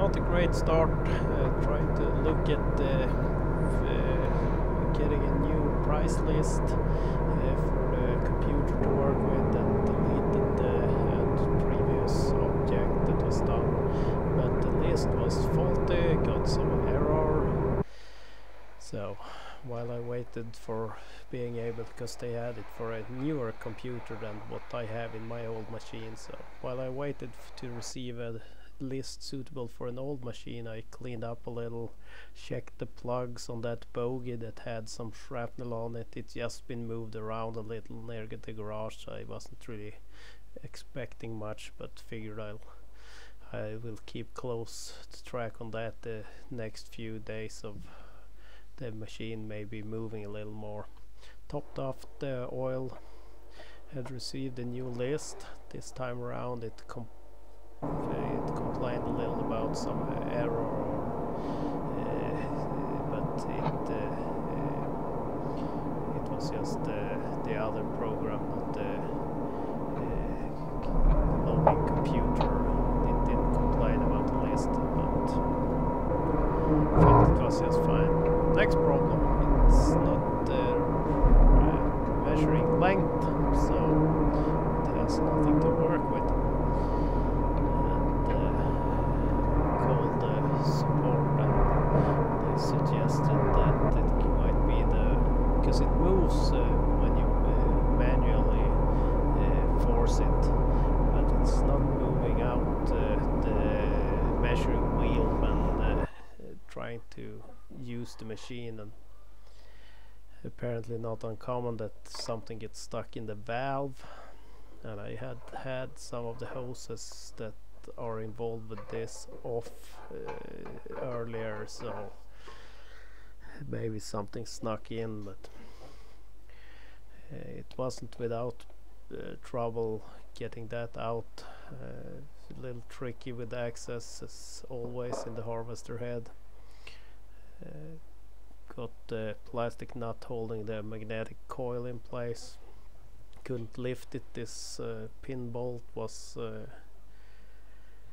not a great start. Trying to look at getting a new price list for the computer to work with, and deleted the previous object that was done, but the list was faulty, got some error. So while I waited for being able, because they had it for a newer computer than what I have in my old machine, so while I waited to receive a list suitable for an old machine, I cleaned up a little, checked the plugs on that bogie that had some shrapnel on it. It's just been moved around a little near the garage, so I wasn't really expecting much, but figured I will keep close track on that the next few days of the machine, maybe moving a little more. Topped off the oil, had received a new list. This time around it complained a little about some error, but it was just the other program, not the logging computer. It didn't complain about the list, but felt it was just fine. Next problem, it's not measuring length, so it has nothing to work with. Called support, and they suggested that it might be because it moves when you manually force it, but it's not moving out the measuring wheel when trying to use the machine. And apparently not uncommon that something gets stuck in the valve, and I had some of the hoses that are involved with this off earlier, so maybe something snuck in, but it wasn't without trouble getting that out. A little tricky with access as always in the harvester head. Got the plastic nut holding the magnetic coil in place. Couldn't lift it. This pin bolt was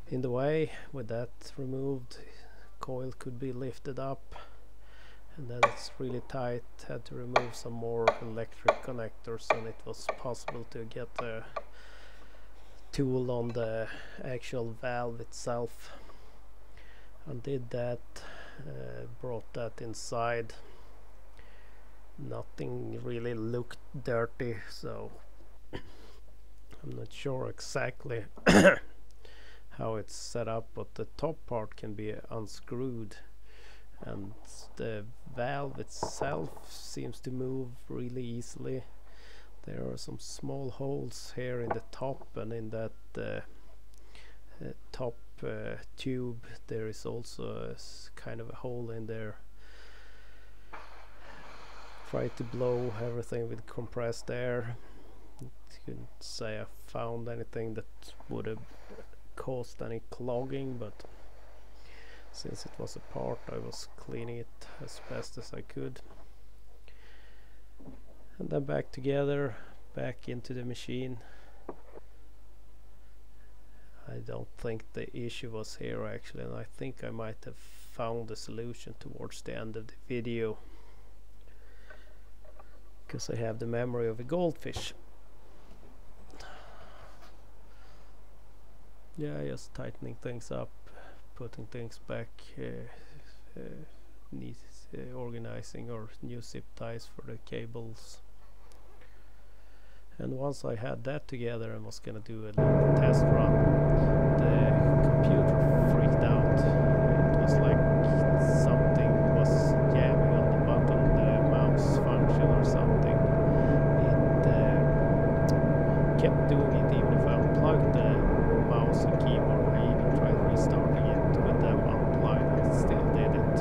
in the way. With that removed, coil could be lifted up, and then it's really tight. Had to remove some more electric connectors, and it was possible to get a tool on the actual valve itself. Undid that, brought that inside. Nothing really looked dirty, so I'm not sure exactly how it's set up, but the top part can be unscrewed, and the valve itself seems to move really easily. There are some small holes here in the top, and in that top tube there is also kind of a hole in there. Tried to blow everything with compressed air. Couldn't say I found anything that would have caused any clogging, but since it was apart, I was cleaning it as best as I could. And then back together, back into the machine. I don't think the issue was here actually, and I think I might have found the solution towards the end of the video, because I have the memory of a goldfish. Yeah, just tightening things up, putting things back, organizing or new zip ties for the cables. And once I had that together and was gonna do a little test run, the computer freaked out. It was like something was jamming on the button, the mouse function or something. It kept doing it even if I unplugged the mouse and keyboard. I even tried restarting it with them unplugged, it still did it.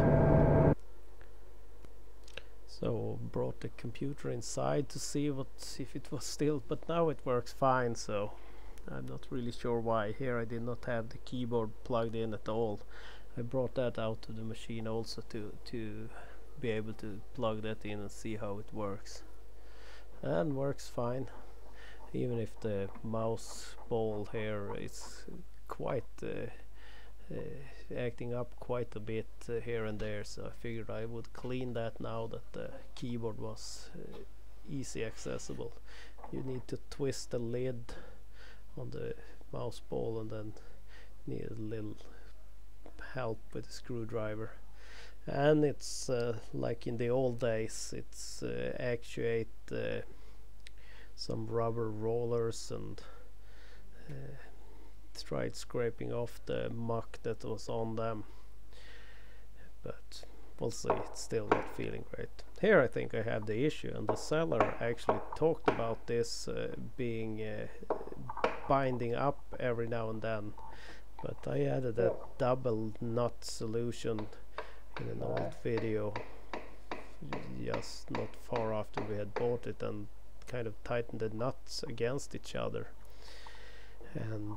So brought the computer inside to see if it was still, but now it works fine, so I'm not really sure why. Here I did not have the keyboard plugged in at all. I brought that out to the machine also to be able to plug that in and see how it works, and works fine, even if the mouse ball here is quite acting up quite a bit here and there, so I figured I would clean that now that the keyboard was easy accessible. You need to twist the lid on the mouse ball and then need a little help with a screwdriver. And it's like in the old days, it's actuate some rubber rollers and tried scraping off the muck that was on them, but we'll see, it's still not feeling great. Here I think I have the issue, and the seller actually talked about this being binding up every now and then, but I added a double nut solution in an old video just not far after we had bought it, and kind of tightened the nuts against each other, and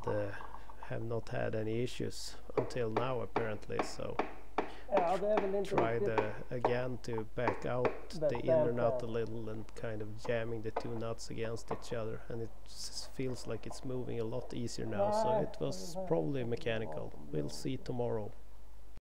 have not had any issues until now apparently. So tried again to back out the inner nut a little and kind of jamming the two nuts against each other, and it feels like it's moving a lot easier now, so it was probably mechanical. We'll see tomorrow.